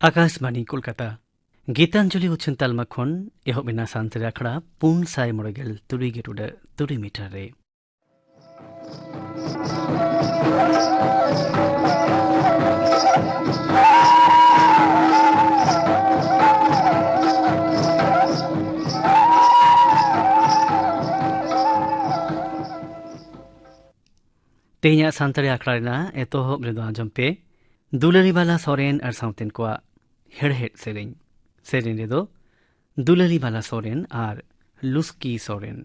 आकाशवाणी कोलकाता गीतांजलि उछन तालमा खन एहो बिना सान्थरे आखड़ा पूर्ण साय मरगेल तुरी गेटुड तुरी मीटर रे तेया सान्थरे आखड़ा ना एतोहब रेदो आंजम पे दुलारी बाला सोरेन और साउतेन को हेड़हेड़ सेरेन रेदो दुलारी बाला सोरेन और लुस्की सोरेन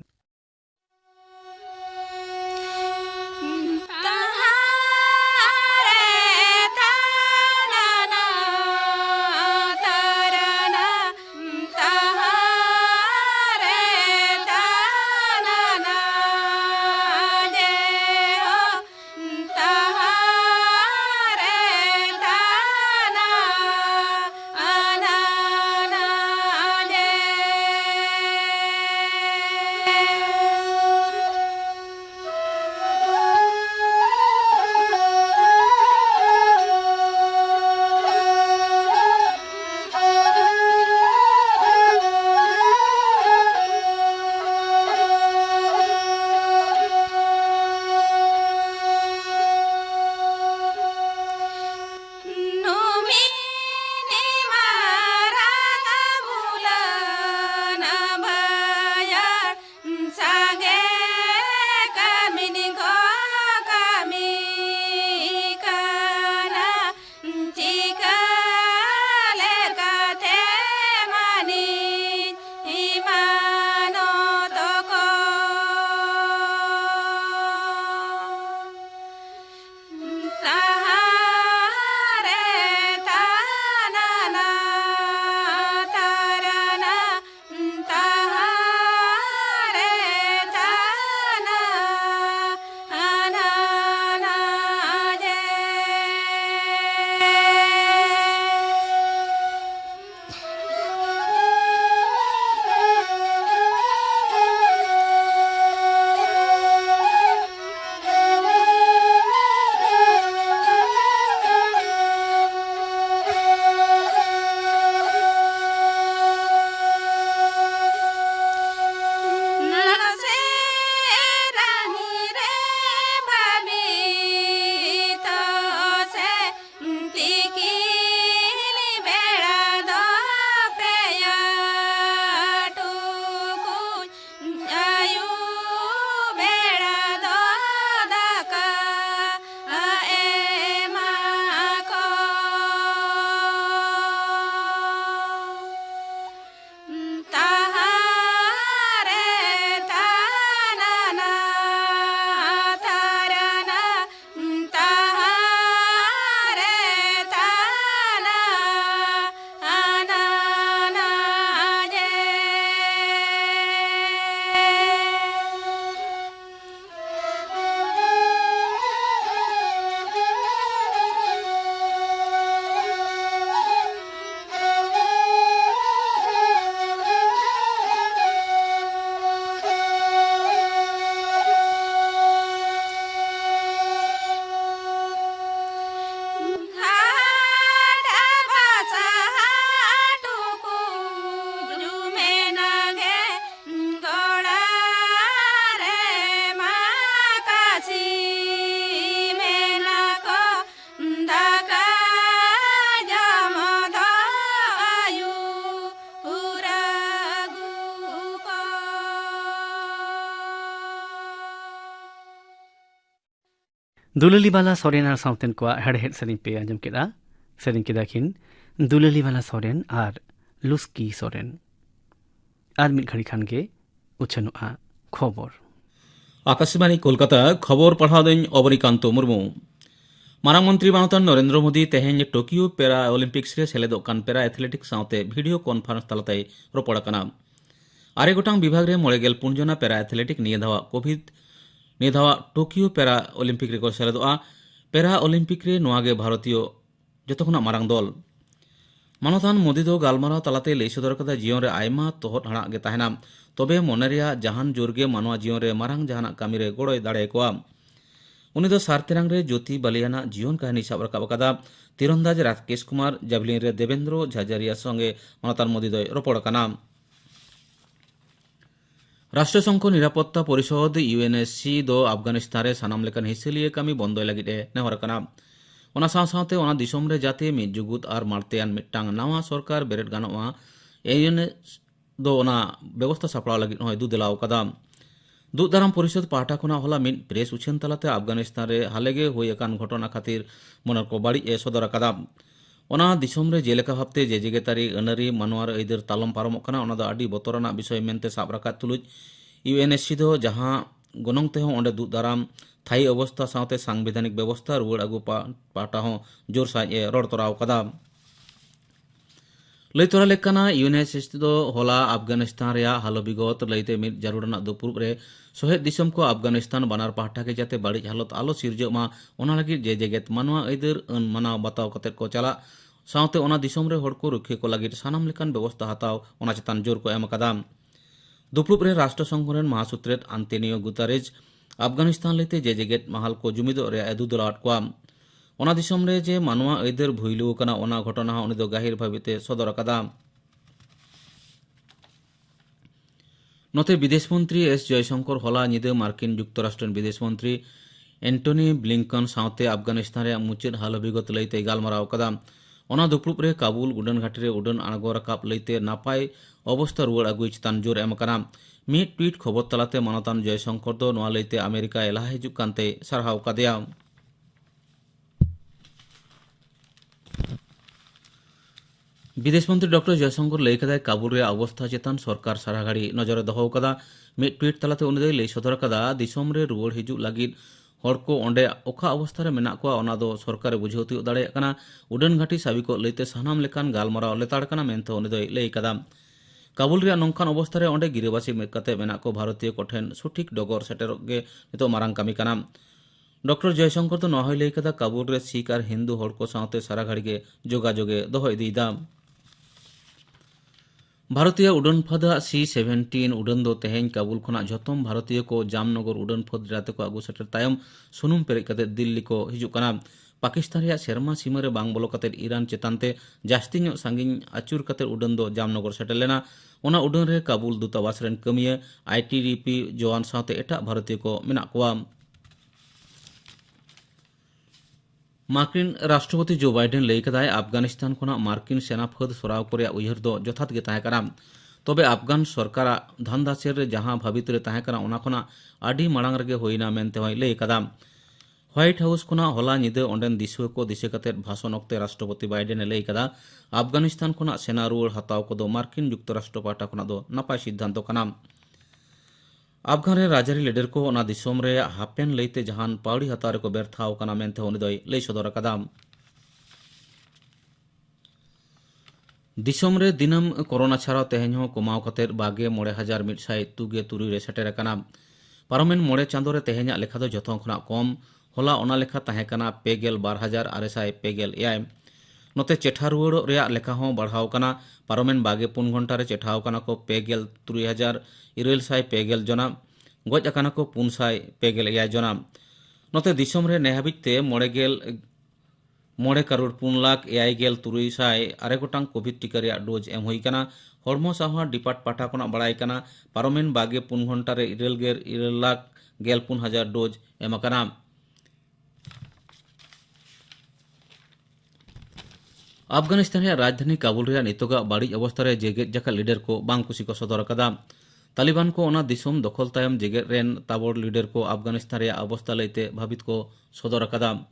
दुलाली बाला सोरेन और साउतेन को हेड़हेड़ सेरिंग पे आंजम केदा सेरिंग केदा खिन दुलाली बाला सोरेन और लुस्की सोरेन আর মিট ঘড়ি খানকে উচ্ছানুয়া খবর আকাশবাণী কলকাতা খবর পড়াদেন অবনীকান্ত মুর্মু মারাংমন্ত্রী মানতান নরেন্দ্র মোদী তেহেñ টোকিও প্যারা অলিম্পিক্স রে সেলেদᱚᱜ ᱠᱟᱱ ᱯᱮᱨᱟ ᱮᱛᱷᱞᱮᱴᱤᱠ ᱥᱟᱶᱛᱮ ᱵᱷᱤᱰᱤᱭᱳ ᱠᱚᱱᱯᱷᱟᱨᱮᱱᱥ ᱛᱟᱞᱟᱛᱮ ᱨᱚᱯᱚᱲ ᱟᱠᱟᱱᱟ। ᱟᱨᱮ ᱜᱚᱴᱟᱝ ᱵᱤᱵᱷᱟᱜ ᱨᱮ 34 ᱡᱚᱱᱟ ᱯᱮᱨᱟ ᱮᱛᱷᱞᱮᱴᱤᱠ ᱱᱤᱭᱟᱹ ᱫᱷᱟᱣ ᱴᱳকিও ᱯᱮᱨᱟ অলিম্পিক ᱨᱮᱠᱚ ᱥᱮᱞᱮᱫᱚᱜᱼᱟ। ᱯᱮᱨᱟ ᱚলিম্পিক ᱨᱮ ᱱᱚᱣᱟ ᱜᱮ ᱵᱷᱟᱨᱚᱛᱤᱭᱚ ᱡᱚᱛᱚ ᱠᱷᱚᱱᱟᱜ ᱢᱟᱨᱟᱝ ᱫᱚᱞ। ᱢᱟᱱᱚᱛᱟᱱ ᱢᱳᱫᱤ ᱫᱚ ᱜᱟᱞᱢᱟᱨᱟᱣ ᱛᱟᱞᱟᱛᱮ ᱞᱟᱹᱭ ᱥᱚᱫᱚᱨ ᱟᱠᱟᱫᱟ ᱡᱤᱭᱚᱱ ᱨᱮ ᱟᱭᱢᱟ ᱛᱚᱦᱚᱫ ᱦᱟᱲᱟᱜ ᱜᱮ ᱛᱟᱦᱮᱱᱟ, तबे मने रेया जहान जोरगे मानवा जीवन रे मारांग जहाना कामी रे गड़ोय दाड़े कोआ। उनी दो सारतेरांग रे ज्योति बालियाना जीवन कहानी साब राकाब अकादा। तीरंदाज राकेश कुमार जावलिन रे देवेंद्र झाझारिया संगे मानतान मोदी दय रपड़ काना। राष्ट्रसंघ निरापत्ता परिषद यूएनएससी दो अफगानिस्तान रे सानाम लेकान हिसेलिए कामी बंदोय लगिद ए नेहर काना। ओना साथ-साथते ओना दिसोम रे जाते मिद जुगुत आर मारतेयान मिदटांग नावा सरकार बेरेट गानोआ यूएनएस दो ओना व्यवस्था सापड़ाव लगिद होय दुदेलाव कादा। दूध दाराम परिषद पाहटा खुना होला मिद प्रेस उछेन तलाते अफगानिस्तान रे हालेगे हुई अकान घटना खातिर मनर को बाड़ी ए सदर कादा। ओना दिसोम रे जेलेका भाबते जेजेगेतारी अनारी मानवार ऐदर तालम पारमोग काना ओना दो आडी बतराना विषय मेनते साब राकात तुलुज यूएनएससी दो जहां गनोंग ते हों ओंडे दूध दाराम थाई अवस्था सावते सांविधानिक व्यवस्था रुवाड़ आगु पाहटा हों जोर साज ए रड़ तोराव कादा। लई तोरा लेकाना यूएनएससी दो होला अफगानिस्तान रे हालो बिगत लईते मिद जारुड़ना दुपुरुब रे सोहेद दिसम को अफगानिस्तान बानार पाहटा के जाते बाड़ी हालत आलो सिरजमा ओना लगी जे जेगेत मानवा ऐदर अन मानाव बताव कते को चला सावते ओना दिसम रे हड़ को रुखे को लगी सानाम लेकान व्यवस्था हताव ओना चेतान जोर को एम कादा। दुपुरुब रे राष्ट्रसंघ रेन महासुत्रेत आंतोनियो गुतारेज अफगानिस्तान लेते जे जेगेत महाल को जुमिदो रे एदुदलाट को ओना दिसम रे जे मानवा ऐदर भुइलु काना ओना घटना उनी दो गाहिर भाबेते सदर कादा। नोते विदेश मंत्री एस जयशंकर होला निदे मार्किन जुक्तराष्ट्र विदेश मंत्री एंटनी ब्लिंकन सावते अफगानिस्तान रे मुचाद हाल अभिगत लईते गालमाराव कादा। ओना दुपुरुब रे काबुल उड़ान घाटी रे उड़ान आणगो राकाब लईते नापाय अवस्था रुवाड़ आगुई चितान जोर एम काना। मिद ट्वीट खबर तलाते मानतान जयशंकर दो नोआ लईते अमेरिका एला हिजुग कानते सारहाव कादेया। विदेश मंत्री डॉक्टर जयशंकर लई कदा काबुल रे अवस्था चेतान सरकार सारा घाड़ी नजर दहो कदा। मिद ट्वीट तलाते उनी लई सदर कदा दिसोम रे रुवाड़ हिजुग लागिद हड़ को ओंडे ओखा अवस्था रे मेना कोआ ओना दो सरकार बुझाव तियो दाड़े काना। उड़ान घाटी साबिको लईते सानाम लेकान गालमाराव लेताड़ काना मेनते उनी दो लई कदा। काबुल रे नोंखान अवस्था रे ओंडे गिरिबासी मेकाते मेना को भारतीय कोठेन सठिक डगर सेटेरग गे नितो मारांग कामी काना। डॉक्टर जयशंकर तो नोआ लई कदा काबुल रे सिख आर हिंदू हड़ को सावते सारा घाड़ी गे जोगाजोगे दहो इदीदा। भारतीय उड़ान फदा C-17 उड़ान दो तेहें काबुल खुना झतम भारतीय को जामनगर उड़ान फद राते को आगु सेटर तायम सुनुम पेरेज कते दिल्ली को हिजुग काना। पाकिस्तान रे सेरमा सीमा रे बांग बोलो कते ईरान चेतानते जास्ती ᱧᱚᱜ सांगिन आचुर कते उड़ान दो जामनगर सेटर लेना। ओना उड़ान रे काबुल दूतावास रेन कमिया ITBP जवान सावते एटा भारतीय को मेना कोआ। मार्किन राष्ट्रपति जो बाइडेन लई कदाय अफगानिस्तान खुना मार्किन सेना फद सराव करे उयहर दो जथात गे ताहे काना। तबे अफगान सरकार धांधा सेर रे जहां भाबित रे ताहे काना ओना खुना आडी माड़ांग रेगे होइना मेनते होय लई कदा। व्हाइट हाउस खुना होला निदे ओंडेन दिसुआ को दिसे कते भाषण अक्ते राष्ट्रपति बाइडेन लई कदा अफगानिस्तान खुना सेना रुवाड़ हताव को दो मार्किन जुक्तराष्ट्र पाहटा खुना दो नापाय सिद्धांत काना। अफगान रे राजारी लीडर को ओना दिसोम रे हापेन लईते जहान पावड़ी हतारे को बेरथाव काना मेनते उनी दो लई सदर कादा। दिसोम रे दिनम कोरोना छाड़ा तेहें हो कमाव कते 22,173 रे सेटेर काना। पारमेन मोड़े चांदो रे तेहें लेखा दो जथों खुना कम होला ओना लेखा ताहे काना 52,958। नोते चेठा रुवाड़ रेया लेखा हों बढ़ाव काना। पारमेन 24 घंटा रे चेठाव काना को 53,950 जना गज अकाना को 458 जना। नोते दिसोम रे नेहाबिते 9,4,3,46,6 गोटांग कोविड टीका रेया डोज एम हुई काना। हड़मो साहा डिपार्ट पाठा कोना बड़ाई काना पारमेन 24 घंटा रे 9,4,14,000 डोज एम काना। अफगानिस्तान राजधानी काबुल रे नितोगा बाड़ी अवस्था रे जेगेत जाका लीडर को बांग कुसी को सदर कदा। तालिबान को ओना दिसोम दखल तायम जेगेत रेन ताबड़ लीडर को अफगानिस्तान रे अवस्था लईते भाबित को सदर कदा।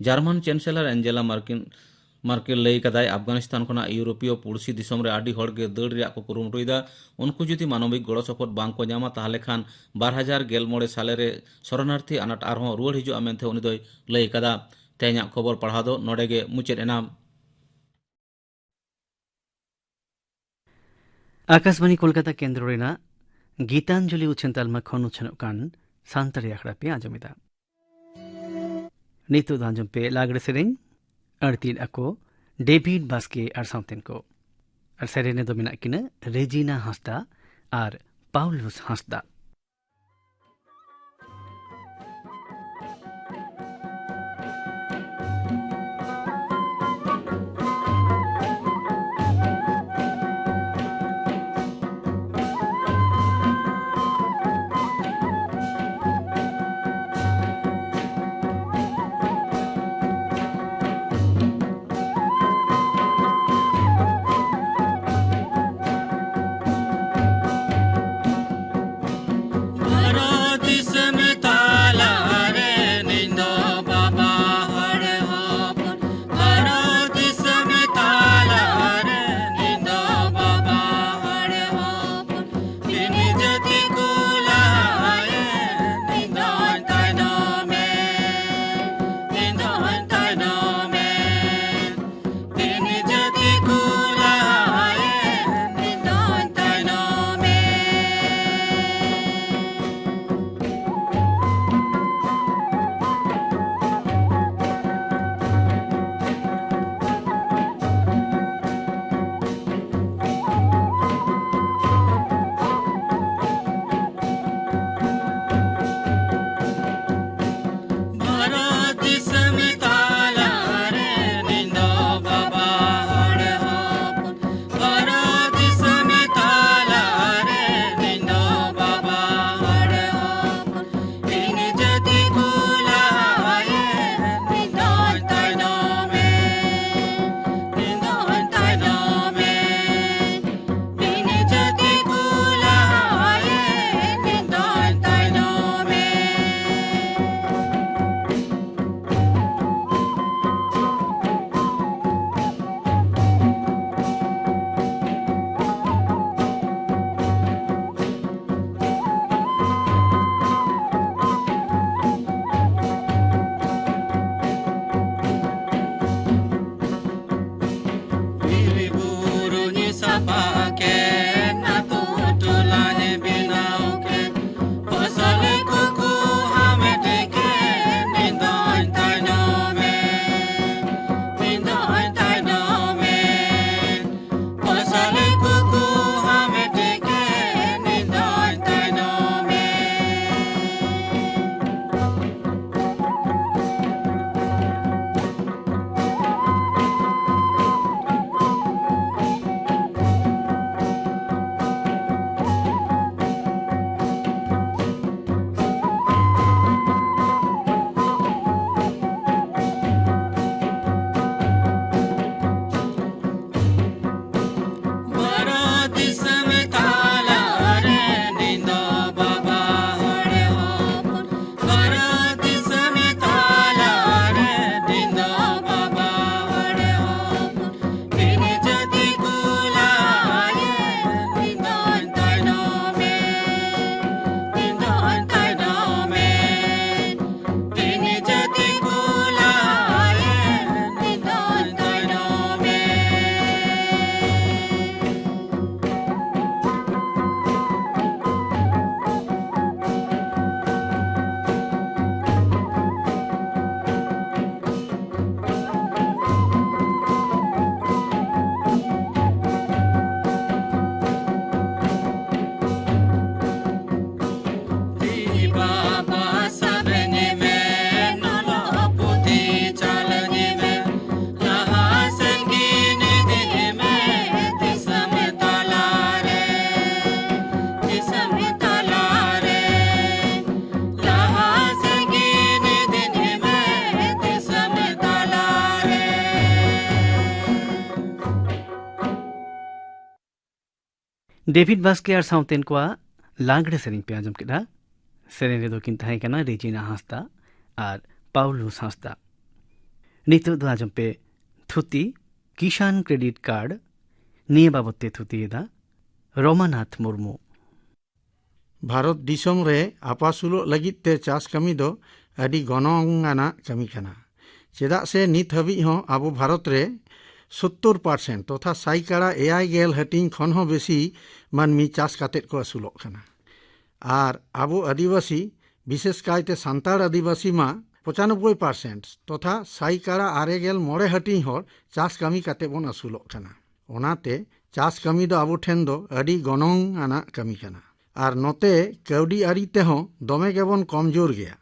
जार्मान चैंसलर एंजेला मार्केल लई कदाय अफगानिस्तान खुना यूरोपीय पुड़सी दिसोम रे आडी हड़ गे दड़ रेया को कुरुमुटुइदा। उनको जुदी मानविक गड़ो सपोर्ट बांग को ᱧᱟᱢᱟ ताहले खान 2019 साले रे शरणार्थी अनाट आरहों रुवाड़ हिजुआ मेनते उनी दोय लई कदा। तेहेंया खबर पढ़ाव दो नोडे गे मुचाद एना। आकाशवाणी कोलकाता केंद्र रेना गीतांजलि उछन तालमा खन उछन कान सांतरी आखड़ा पे आंजमिदा। नितो दांजम पे लागड़े सेरें अड़तीन अको डेविड बास्के और साउथेन को और सेरेने दो मिना किना रेजिना हंसदा और पाउलुस हांसदा। डेविड बास्के और साउतेन को लांगड़े सेरिंग पे आजम केदा सेरेन रे दो किन ताहे कना रेजिना हांसदा और पाउलुस हांसदा नितो दो आजम पे थुती किसान क्रेडिट कार्ड निये बाबते थुती एदा रोमानाथ मुर्मू भारत दिसोम रे आपासुलो लगित ते चास कमी दो अडी गनंगाना कमी कना चेदा से नित हबी हो आबो भारत रे 70% तथा साइकाड़ा एआई गेल हटिंग खन हो बेसी मानमी चास कातेत को असुलोक कना और आबो आदिवासी विशेष कायते सांताड़ आदिवासी मा 95% तथा साइकाड़ा आरे गेल मोड़े हटिंग होर चास कमी काते बोन असुलोक कना ओनाते चास कमी दो आबो ठेन दो अडी गनंग आना कमी कना ᱟᱨ ᱱᱚᱛᱮ ᱠᱟᱹᱣᱰᱤ ᱟᱹᱨᱤ ᱛᱮᱦᱚᱸ ᱫᱚᱢᱮ ᱜᱮᱵᱚᱱ ᱠᱚᱢᱡᱳᱨ ᱜᱮᱭᱟ᱾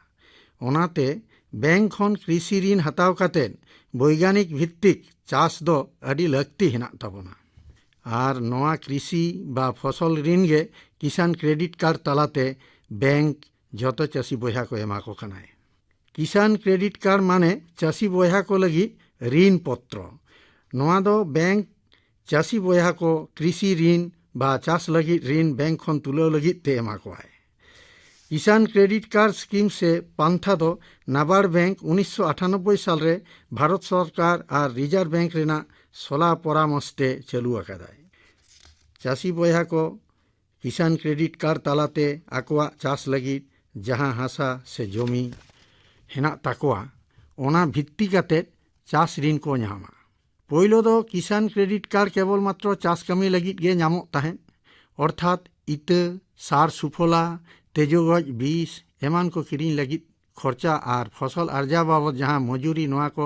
ᱚᱱᱟᱛᱮ ᱵᱮᱝᱠ ᱠᱷᱚᱱ ᱠᱨᱤᱥᱤ ᱨᱤᱱ ᱦᱟᱛᱟᱣ ᱠᱟᱛᱮᱫ ᱵᱳᱭᱜᱟᱱᱤᱠ ᱵᱷᱤত্তিᱠ ᱪᱟᱥ ᱫᱚ ᱟᱹᱰᱤ ᱞᱟᱹᱠᱛᱤ ᱦᱮᱱᱟᱜ ᱛᱟᱵᱚᱱᱟ᱾ ᱟর নয়া কৃষি বা ফসল ঋণ গে কিষান ক্রেডিট কার্ড তালাতে ব্যাংক যত চাষি বয়হা কো এমা কো কানায়। কিষান ক্রেডিট কার্ড মানে চাষি বয়হা কো লাগি ঋণ পত্র। নয়া দো ব্যাংক চাষি বয়হা কো কৃষি ঋণ বা চাষ লাগি ঋণ ব্যাংক খন তুলাও লাগি তে এমা কোয়ায়। কিষান ক্রেডিট কার্ড স্কিম সে পান্থা দো নাবার্ড ব্যাংক 1998 সাল রে ভারত সরকার আর রিজার্ভ ব্যাংক রেনা সলা পরামর্শে চালু আকাদায়। চাষি বয়হা কো কিষান ক্রেডিট কার্ড তালাতে আকোয়া চাষ লাগি যাহা হাসা সে জমি হেনাক তাকোয়া ওনা ভিত্তি কাতে চাষ ঋণ কো ᱧᱟᱢᱟ। পয়লো দো কিষান ক্রেডিট কার্ড কেবল মাত্র চাষ কামি লাগি গে ᱧᱟᱢᱚᱜ তাহেন, অর্থাৎ ইতে সার সুফলা তেজগজ বিষ এমান কো কিরিং লাগি খরচা আর ফসল আর্জা বাবদ যাহা মজুরি নোয়া কো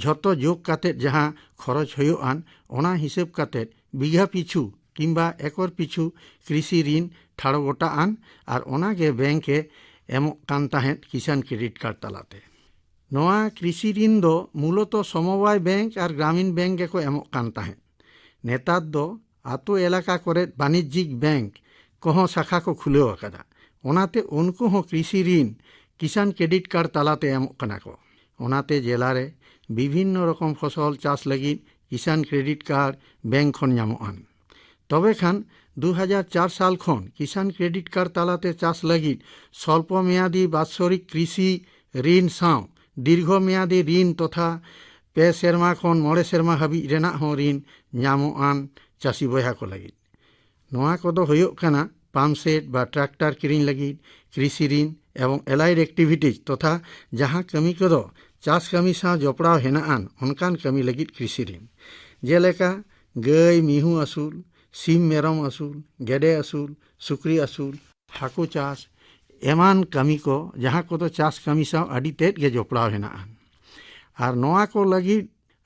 ঝত যোগ কাতে যাহা খরচ হইও আন ওনা হিসেব কাতে বিঘা পিছু কিংবা একর পিছু কৃষি ঋণ ঠাড়ো গোটা আন আর ওনাগে ব্যাংকে এমক কান তাহেন কিষান ক্রেডিট কার্ড তালাতে। নোয়া কৃষি ঋণ দো মূলত সমবায় ব্যাংক আর গ্রামীণ ব্যাংক গেকো এমক কান তাহেন। নেতার দো আতো এলাকা করে বাণিজ্যিক ব্যাংক কহো শাখা কো খুলেও আকাদা। ওনাতে উনকু হো কৃষি ঋণ কিষান ক্রেডিট কার্ড তালাতে এমক কানা কো। ওনাতে জেলারে বিভিন্ন রকম ফসল চাষ লাগি কিষান ক্রেডিট কার্ড ব্যাংক খন ᱧᱟᱢᱚᱜ আন। তবে খান 2004 সাল খন কিষান ক্রেডিট কার্ড তালাতে চাষ লাগি স্বল্প মেয়াদী বাৎসরিক কৃষি ঋণ সাও দীর্ঘমেয়াদী ঋণ তথা 5 সেরমা খন 9 সেরমা হাবিজ রেনাক হো ঋণ ᱧᱟᱢᱚᱜ আন চাষি বয়হা কো লাগি। নোয়া কদো হইওক কানা পাম্প সেট বা ট্রাক্টর কিরিং লাগি কৃষি ঋণ এবং এলাইড অ্যাক্টিভিটিজ তথা যাহা কামি কদো চাষ কামি সাও জপড়াও হেনা আন অনকান কামি লাগি কৃষি ঋণ। যেলেকা গাই মিহু আসুল, সিম মেরম আসুল, গেডে আসুল, সুক্রি আসুল, হাকু চাষ এমান কামি কো যাহা কদো চাষ কামি সাও আডি তেদ গে জপড়াও হেনা আন। আর নোয়া কো লাগি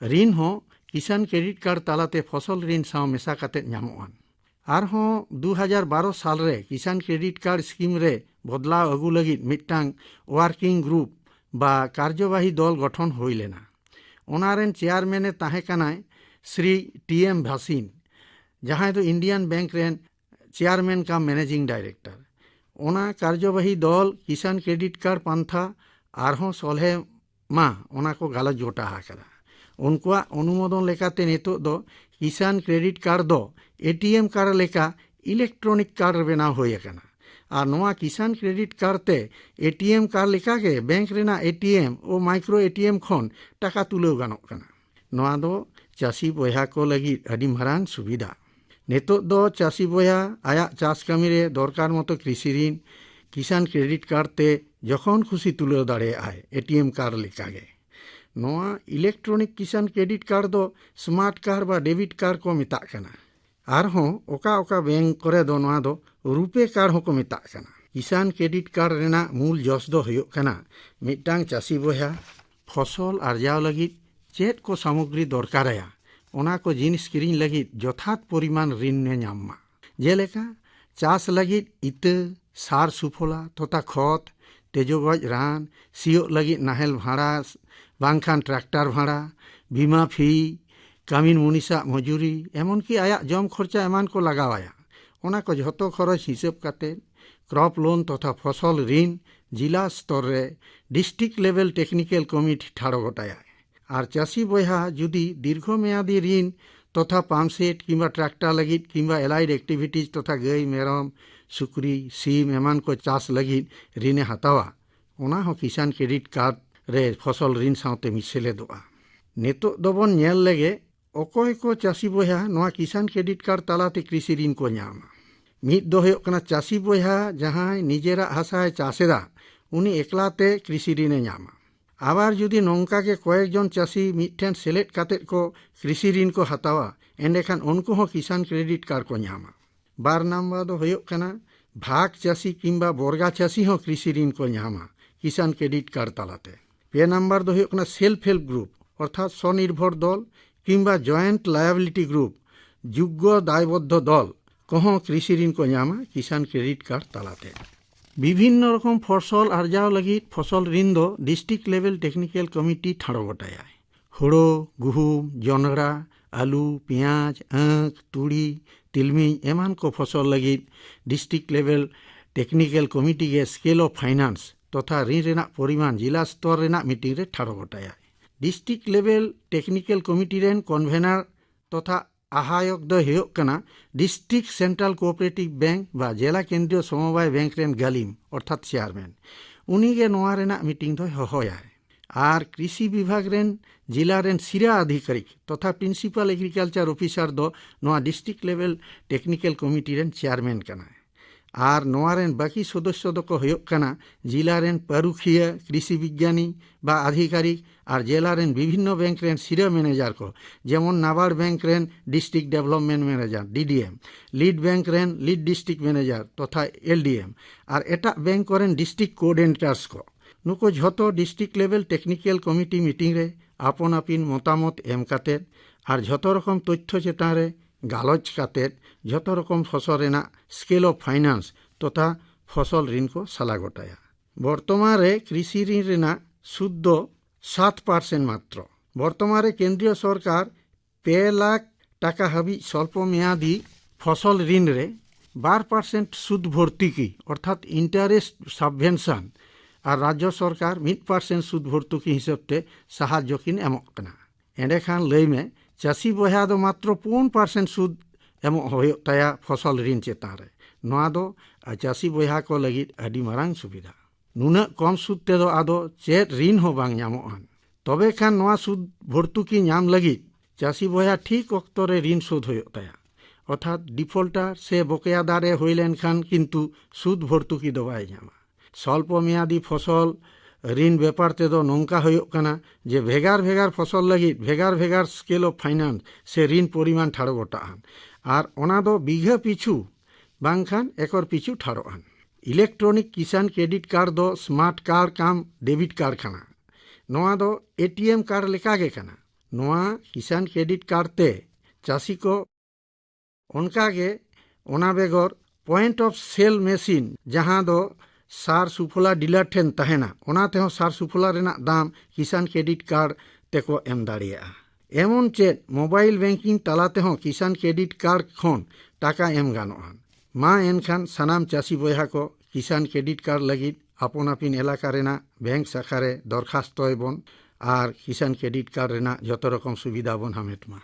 ঋণ হো কিষান ক্রেডিট কার্ড তালাতে ফসল ঋণ সাও মেশা কাতে ᱧᱟᱢᱚᱜ আন। আরহোঁ 2012 সাল রে কিষান ক্রেডিট কার্ড স্কিম রে বদলাও আগু লাগি মিটটাং ওয়ার্কিং গ্রুপ বা কার্যবাহী দল গঠন হই লেনা। ওনারেন চেয়ারম্যানে তাহে কানায় শ্রী টি.এম. ভাসিন, যাহাই দো ইন্ডিয়ান ব্যাংক রেন চেয়ারম্যান কাম ম্যানেজিং ডাইরেক্টর। ওনা কার্যবাহী দল কিষান ক্রেডিট কার্ড পান্থা আরহোঁ সলহে মা ওনা কো গালজ গোটা আকাদা। উনকুয়া অনুমোদন লেকাতে নিতো দো কিষান ক্রেডিট কার্ড দো এটিএম কার্ড লেকা ইলেকট্রনিক কার্ড বেনাও হই আকানা। আর নোয়া কিষান ক্রেডিট কার্ড তে এটিএম কার্ড লেকাগে ব্যাংক রেনা এটিএম ও মাইক্রো এটিএম খন টাকা তুলেও গানোগ কানা। নোয়া দো চাষি বয়হা কো লাগি আডি মারাং সুবিধা। নিতো দো চাষি বয়হা আয়াক চাষ কামি রে দরকার মতো কৃষি ঋণ কিষান ক্রেডিট কার্ড তে যখন খুশি তুলেও দাঁড়িয়ে এটিএম কার্ড লেকাগে। নোয়া ইলেকট্রনিক কিষান ক্রেডিট কার্ড দো স্মার্ট কার্ড বা ডেবিট কার্ড কো মেতাগ কানা। আরহোঁ ওকা ওকা ব্যাংক করে দো নোয়া দো রুপে কার্ড হো কো মেতাগ কানা। কিষান ক্রেডিট কার্ড রেনা মূল জস দো হইওক কানা মিটটাং চাষি বয়হা ফসল আরজাও লাগি চেদ কো সামগ্রী দরকারায়া ওনা কো জিনিস কিরিং লাগি যথার্থ পরিমাণ ঋণ নে ᱧᱟᱢ ᱢᱟ। যেলেকা চাষ লাগি ইতে সার সুফলা তথা খত তেজগজ রান সিয়োগ লাগি নাহেল ভাড়া বাংখান ট্রাক্টর ভাড়া বিমা ফি কামিন মুনিসা মজুরি এমনকি আয়াক জম খরচা এমান কো লাগাওয়া ওনা কো ঝত খরচ হিসেব কাতে ক্রপ লোন তথা ফসল ঋণ জিলা স্তরে ডিস্ট্রিক্ট লেভেল টেকনিক্যাল কমিটি ঠাড়ো গোটায়। আর চাষি বয়হা যদি দীর্ঘমেয়াদী ঋণ তথা পাম্প সেট কিংবা ট্রাক্টর লাগি কিংবা এলাইড অ্যাক্টিভিটিজ তথা গাই মেরম সুক্রি সিম এমান কো চাষ লাগি ঋণে হাতাওয়া ওনা হো কিষান ক্রেডিট কার্ড রে ফসল ঋণ সাথে মিসেলেদোয়া। নিতো দবন ñᱮᱞ লেগে অকয় কো চাষি বয়হা নোয়া কিষান ক্রেডিট কার্ড তালাতে কৃষি ঋণ কো ᱧᱟᱢᱟ। মিদ দো হয়ক কানা চাষি বয়হা যাহাই নিজেরা হাসায় চাষেদা উনি একলাতে কৃষি ঋণে ᱧামা। আবার যদি নঙ্কাকে কয়েকজন চাষি মিঠেন সিলেক্ট কাতেদ কো কৃষি ঋণ কো হাতাওয়া এন্ডেখান উনকু হো কিষান ক্রেডিট কার্ড কো ᱧামা। 2 নাম্বার দো হয়ক কানা ভাগ চাষি কিংবা বর্গা চাষি হো কৃষি ঋণ কো ᱧামা কিষান ক্রেডিট কার্ড তালাতে। 2 নাম্বার দো হয়ক কানা সেলফ হেল্প গ্রুপ অর্থাৎ স্বনির্ভর দল কিংবা জয়েন্ট লায়াবিলিটি গ্রুপ যোগ্য দায়বদ্ধ দল ᱠᱚᱦᱚᱸ ᱠᱨᱤᱥᱤ ᱨᱤᱱ ᱠᱚ ᱧᱟᱢᱟ ᱠᱤᱥᱟᱱ ᱠᱨᱮᱰᱤᱴ ᱠᱟᱨᱰ ᱛᱟᱞᱟᱛᱮ। ᱵᱤᱵᱷᱤᱱᱱᱚ ᱨᱚᱠᱚᱢ ᱯᱷᱚᱥᱚᱞ ᱟᱨᱡᱟᱣ ᱞᱟᱹᱜᱤᱫ ᱯᱷᱚᱥᱚল ᱨᱤᱱ ᱫᱚ ᱰᱤᱥᱴ্রিক্ট লেভেল টেকনিক্যাল কমিটি ঠাড়ো গোটায়। হুড়ো, গুহুম, জনড়া, আলু, পেঁয়াজ, আখ, তুড়ি, তিলমিᱧ এমান কো ফসল লগিদ ডিস্ট্রিক্ট লেভেল টেকনিক্যাল কমিটি গে স্কেল অফ ফাইন্যান্স তথা ঋণ রেনাᱜ পরিমাণ জিলা স্তর রেনাᱜ মিটিং রে ঠাড়ো গোটায়। ডিস্ট্রিক্ট লেভেল টেকনিক্যাল কমিটি রেন কনভেনার তথা আহ্বায়ক ᱫᱚᱭ ᱦᱩᱭᱩᱜ ᱠᱟᱱᱟ ডিস্ট্রিক্ট সেন্ট্রাল কোঅপারেটিভ ব্যাংক বা জেলা কেন্দ্রীয় সমবায় ব্যাংক রেন গালিম অর্থাৎ চেয়ারম্যান উনিগে নোয়া রেনাᱜ মিটিং ᱫᱚᱭ ᱦᱚᱦᱚᱭᱟᱭ। আর কৃষি বিভাগ রেন জেলা রেন সিরা আধিকারিক তথা প্রিন্সিপাল এগ্রিকালচার অফিসার ᱫᱚ নোয়া ডিস্ট্রিক্ট লেভেল টেকনিক্যাল কমিটি রেন চেয়ারম্যান ᱠᱟᱱᱟᱭ। আর নোয়া রেন বাকি সদস্য দকো ᱦᱩᱭᱩᱜ ᱠᱟᱱᱟ জেলা রেন পারুখিয়া কৃষি বিজ্ঞানী বা আধিকারিক আর জেলা রেন বিভিন্ন ব্যাংক রেন সিরা ম্যানেজার কো যেমন নাবার্ড ব্যাংক রেন district development manager DDM, lead bank রেন লিড ডিস্ট্রিক্ট ম্যানেজার তথা এলডিএম আর এটা ব্যাংক করেন ডিস্ট্রিক্ট কোঅর্ডিনেটরস কো। নুকো ঝত district level technical committee meeting রে আপন আপিন মতামত এম কাতেদ আর ঝত রকম তথ্য চেতান রে গালজ কাতেদ ঝত রকম ফসল রেনাᱜ স্কেল অফ ফাইন্যান্স তথা ফসল ঋণ কো সালা গোটায়া। বর্তমান রে কৃষি ঋণ রেনাᱜ সুদ ᱫᱚ 7% মাত্র। বর্তমানে কেন্দ্রীয় সরকার 2 লাখ টাকা হাবিজ স্বল্প মেয়াদি ফসল ঋণ রে 12% সুদ ভর্তুকি অর্থাৎ ইন্টারেস্ট সাবভেনশন আর রাজ্য সরকার 1% সুদ ভর্তুকি হিসাবতে সাহায্য কিন এমক কানা। এঁডেখান লইমে চাষি বয়হা ᱫᱚ মাত্র 5% সুদ এমক ᱦᱩᱭᱩᱜ ᱛᱟᱭᱟ ফসল ঋণ চেতান রে। নোয়া ᱫᱚ চাষি বয়হা কো লগিদ আডি মারাং সুবিধা। নুনাᱹᱜ কম সুদ তেদো আদো চেদ ঋণ হো বাং ᱧᱟᱢᱚᱜᱼᱟᱱ। তবে খান নোয়া সুদ ভর্তুকি ᱧᱟᱢ লগিদ চাষি বয়হা ঠিক অক্ত রে ঋণ শোধ ᱦᱩᱭᱩᱜ তায়া অর্থাৎ ডিফল্টার সে বকেয়াদারে হই লেনখান কিন্তু সুদ ভর্তুকি ᱫᱚ বাই ᱧᱟᱢᱟ। স্বল্প মেয়াদি ফসল ঋণ ব্যাপার তেদো নঙ্কা হইউক কানা যে ভেগার ভেগার ফসল লাগি ভেগার ভেগার স্কেল অফ ফাইন্যান্স সে ঋণ পরিমাণ ঠাড়ো গোটাআন আর ওনা দো বিঘা পিছু বাংখান একর পিছু ঠাড়োআন। ইলেকট্রনিক কিষান ক্রেডিট কার্ড দো স্মার্ট কার্ড কাম ডেবিট কার্ড খানা। নোয়া দো এটিএম কার্ড লেকাগে কানা। নোয়া কিষান ক্রেডিট কার্ড তে চাষি কো অনকাগে ওনা বেগর পয়েন্ট অফ সেল মেশিন যাহা দো সার সুফলা ডিলার ঠেন তাহেনা ওনা তেহো সার সুফলা রেনাᱜ দাম কিষান ক্রেডিট কার্ড তেকো এম দাড়িয়াগᱼᱟ। এমন চেদ মোবাইল ব্যাংকিং তালা তেহো কিষান ক্রেডিট কার্ড খন টাকা এম গানোআন। মা এনখান সানাম চাষি বয়হা কো কিষান ক্রেডিট কার্ড লাগি আপন আপিন এলাকা রেনাᱜ ব্যাংক শাখারে দরখাস্তয় বন আর কিষান ক্রেডিট কার্ড রেনাᱜ যত রকম সুবিধা বন হামেট মা।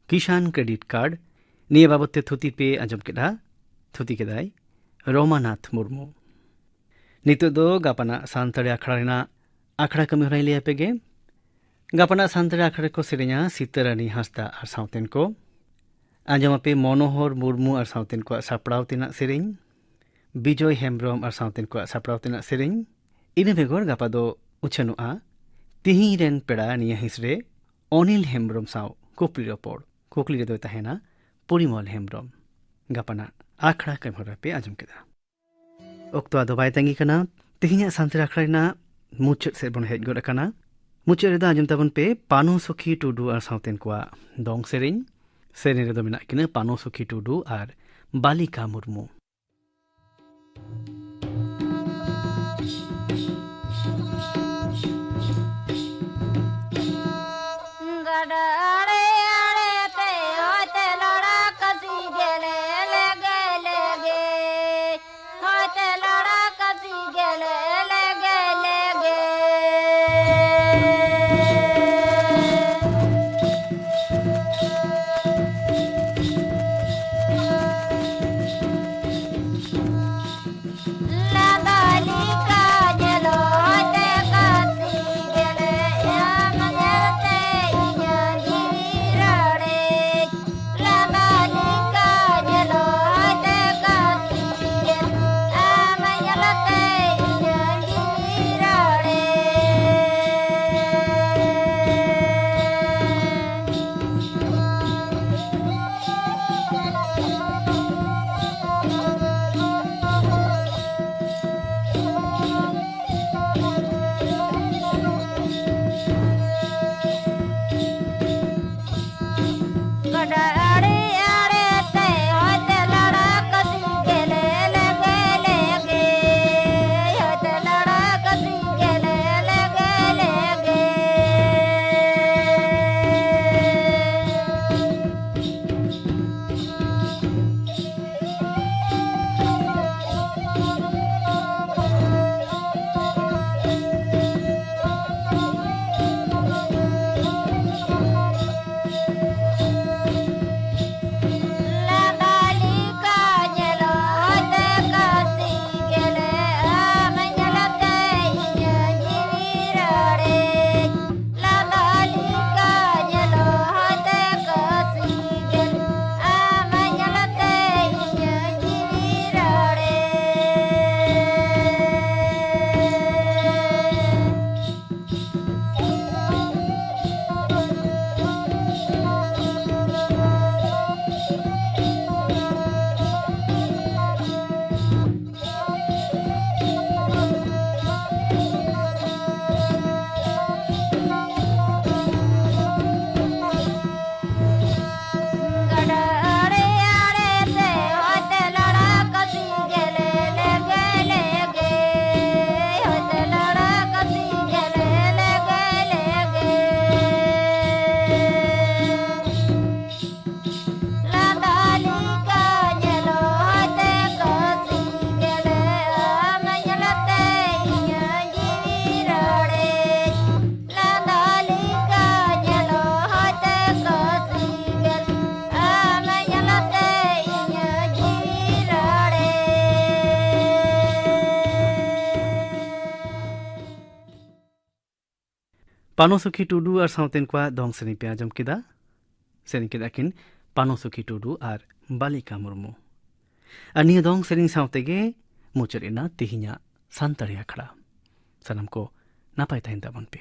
কিষান ক্রেডিট কার্ড নিয়ে বাবদতে থুতি পে আজম কেডা থুতি কেদাই রমানাথ মুর্মু। নিতো দো গাপানা সান্তাড়ি আখড়া রেনাᱜ আখড়া কামি হরাই লিয়া পেগে। গাপানা সান্তাড়ি আখড়া কো সেরেña সীতারানী হাঁসদা আর সাউতেন কো আজম আপে মনোহর মুর্মু আর সাউতেন কো সাপড়াও তিনাᱜ সেরেñ বিজয় হেমব্রম আর সাউতেন কো সাপড়াও তিনাᱜ সেরেñ ইনে বেগর গাপা দো উছানুआ তিহি রেন পেড়া নিয়া হিসরে অনিল হেমব্রম সাউ কুকলি রপড় কুকলি রে দো তাহেনা পরিমল হেমব্রম। গাপানা আখড়া কামি হরা পে আজম কেদা। অক্তো আদো বাই তাঙ্গি কানা তিহিña সান্তাড়ি আখড়া রেনাᱜ মুচাᱹᱫ ᱥᱮᱫ ᱵᱚᱱ ᱦᱮᱡ ᱜᱚᱫ ᱟᱠᱟᱱᱟ। ᱢᱩᱪᱟᱹᱫ ᱨᱮᱫᱚ ᱟᱸᱡᱚᱢ ᱛᱟᱵᱚᱱ ᱯᱮ ᱯᱟᱱᱚ ᱥᱩᱠᱷᱤ ᱴᱩᱰᱩ ᱟᱨ ᱥᱟᱶᱛᱮᱱ ᱠᱚᱣᱟᱜ ᱫᱚᱝ ᱥᱮᱨᱮᱧ। ᱥᱮᱨᱮᱧ ᱨᱮᱫᱚ ᱢᱮᱱᱟᱜ ᱠᱤᱱᱟᱹ ᱯᱟᱱᱚ ᱥᱩᱠᱷᱤ ᱴᱩᱰᱩ ᱟᱨ ᱵᱟᱞᱤᱠᱟ ᱢᱩᱨᱢᱩ। पानोसुखी टुडू और साउतेन को दंग सेरिंग पे आजम किदा सेरिंग किदा किन पानोसुखी टुडू और बालिका मुर्मू अन्य दंग सेरिंग साउतेगे मुचरिना तिहिना सानताड़ी आखड़ा सनम को नापाय तहिन ताबन पे